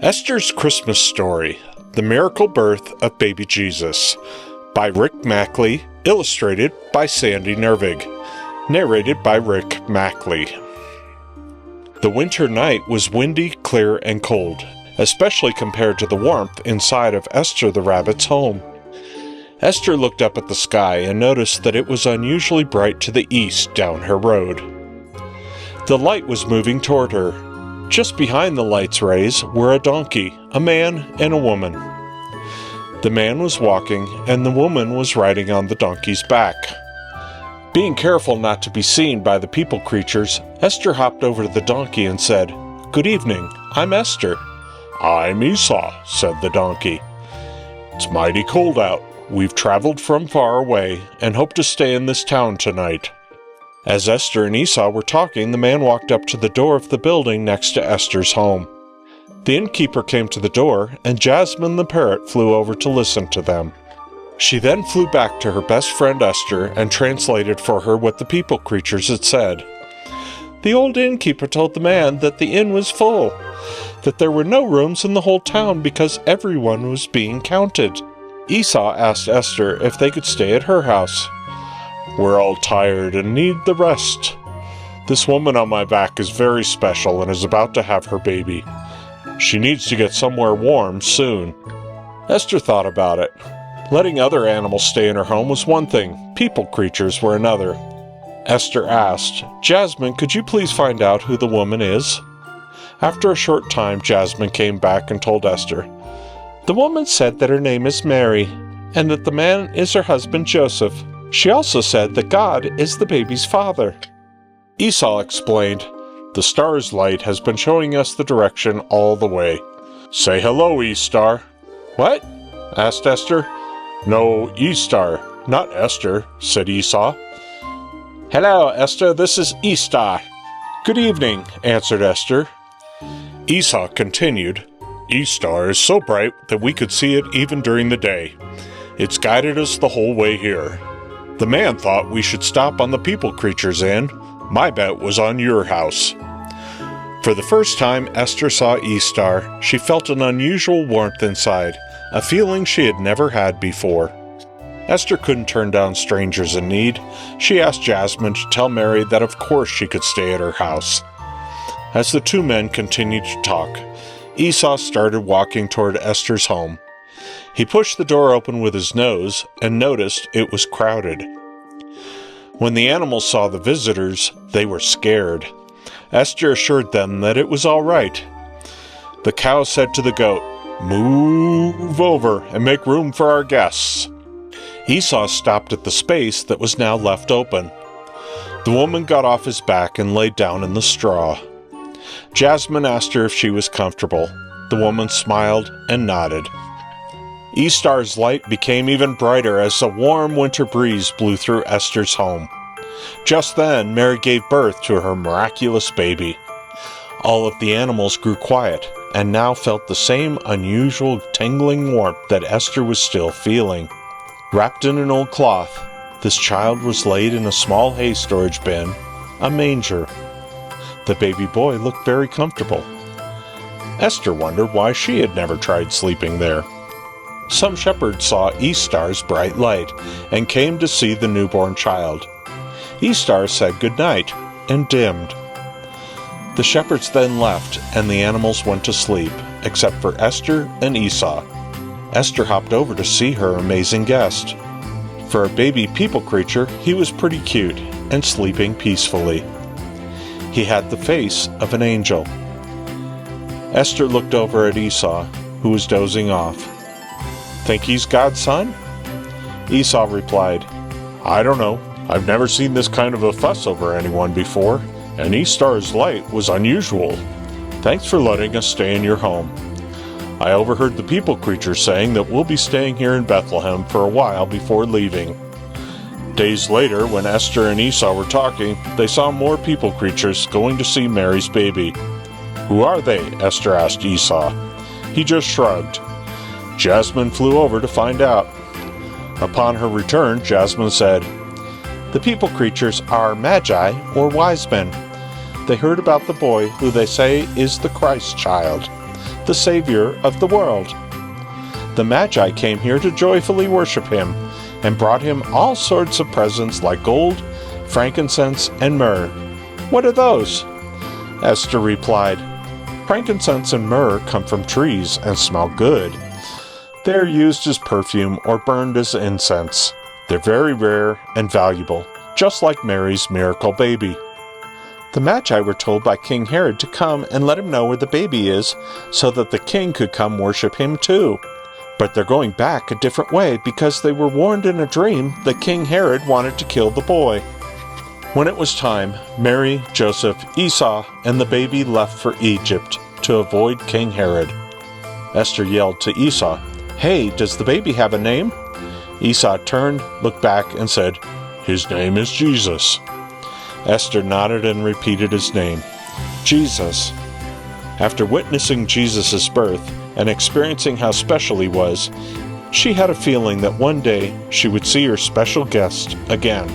Esther's Christmas Story, The Miracle Birth of Baby Jesus, by Rick Machle, illustrated by Sandy Nervig, narrated by Rick Machle. The winter night was windy, clear, and cold, especially compared to the warmth inside of Esther the rabbit's home. Esther looked up at the sky and noticed that it was unusually bright to the east down her road. The light was moving toward her. Just behind the light's rays were a donkey, a man, and a woman. The man was walking, and the woman was riding on the donkey's back. Being careful not to be seen by the people creatures, Esther hopped over to the donkey and said, "Good evening, I'm Esther." "I'm Esau," said the donkey. "It's mighty cold out. We've traveled from far away and hope to stay in this town tonight." As Esther and Esau were talking, the man walked up to the door of the building next to Esther's home. The innkeeper came to the door, and Jasmine the parrot flew over to listen to them. She then flew back to her best friend Esther and translated for her what the people creatures had said. The old innkeeper told the man that the inn was full, that there were no rooms in the whole town because everyone was being counted. Esau asked Esther if they could stay at her house. "We're all tired and need the rest. This woman on my back is very special and is about to have her baby. She needs to get somewhere warm soon." Esther thought about it. Letting other animals stay in her home was one thing, people creatures were another. Esther asked, "Jasmine, could you please find out who the woman is?" After a short time, Jasmine came back and told Esther, "The woman said that her name is Mary, and that the man is her husband Joseph. She also said that God is the baby's father." Esau explained, "The star's light has been showing us the direction all the way." "Say hello, E-Star." "What?" asked Esther. "No, E-Star, not Esther," said Esau. "Hello, Esther, this is E-Star." "Good evening," answered Esther. Esau continued, "E-Star is so bright that we could see it even during the day. It's guided us the whole way here. The man thought we should stop on the people creatures inn. My bet was on your house." For the first time Esther saw E-Star, she felt an unusual warmth inside, a feeling she had never had before. Esther couldn't turn down strangers in need. She asked Jasmine to tell Mary that of course she could stay at her house. As the two men continued to talk, Esau started walking toward Esther's home. He pushed the door open with his nose and noticed it was crowded. When the animals saw the visitors, they were scared. Esther assured them that it was all right. The cow said to the goat, "Move over and make room for our guests." Esau stopped at the space that was now left open. The woman got off his back and laid down in the straw. Jasmine asked her if she was comfortable. The woman smiled and nodded. E-Star's light became even brighter as a warm winter breeze blew through Esther's home. Just then, Mary gave birth to her miraculous baby. All of the animals grew quiet and now felt the same unusual tingling warmth that Esther was still feeling. Wrapped in an old cloth, this child was laid in a small hay storage bin, a manger. The baby boy looked very comfortable. Esther wondered why she had never tried sleeping there. Some shepherds saw E-Star's bright light and came to see the newborn child. E-Star said goodnight and dimmed. The shepherds then left and the animals went to sleep, except for Esther and Esau. Esther hopped over to see her amazing guest. For a baby people creature, he was pretty cute and sleeping peacefully. He had the face of an angel. Esther looked over at Esau, who was dozing off. "Think he's God's son?" Esau replied, "I don't know. I've never seen this kind of a fuss over anyone before, and E-Star's light was unusual. Thanks for letting us stay in your home. I overheard the people creatures saying that we'll be staying here in Bethlehem for a while before leaving." Days later, when Esther and Esau were talking, they saw more people creatures going to see Mary's baby. "Who are they?" Esther asked Esau. He just shrugged. Jasmine flew over to find out. Upon her return, Jasmine said, "The people creatures are Magi, or wise men. They heard about the boy who they say is the Christ child. the Savior of the world. The Magi came here to joyfully worship him, and brought him all sorts of presents like gold, frankincense, and myrrh. What are those? Esther replied, Frankincense and myrrh come from trees and smell good. They are used as perfume or burned as incense. They're very rare and valuable, just like Mary's miracle baby. The Magi were told by King Herod to come and let him know where the baby is, so that the king could come worship him too. But they're going back a different way because they were warned in a dream that King Herod wanted to kill the boy. When it was time, Mary, Joseph, Esau, and the baby left for Egypt to avoid King Herod. Esther yelled to Esau, Hey, does the baby have a name? Esau turned, looked back, and said, His name is Jesus. Esther nodded and repeated his name, Jesus. After witnessing Jesus' birth and experiencing how special he was, she had a feeling that one day she would see her special guest again.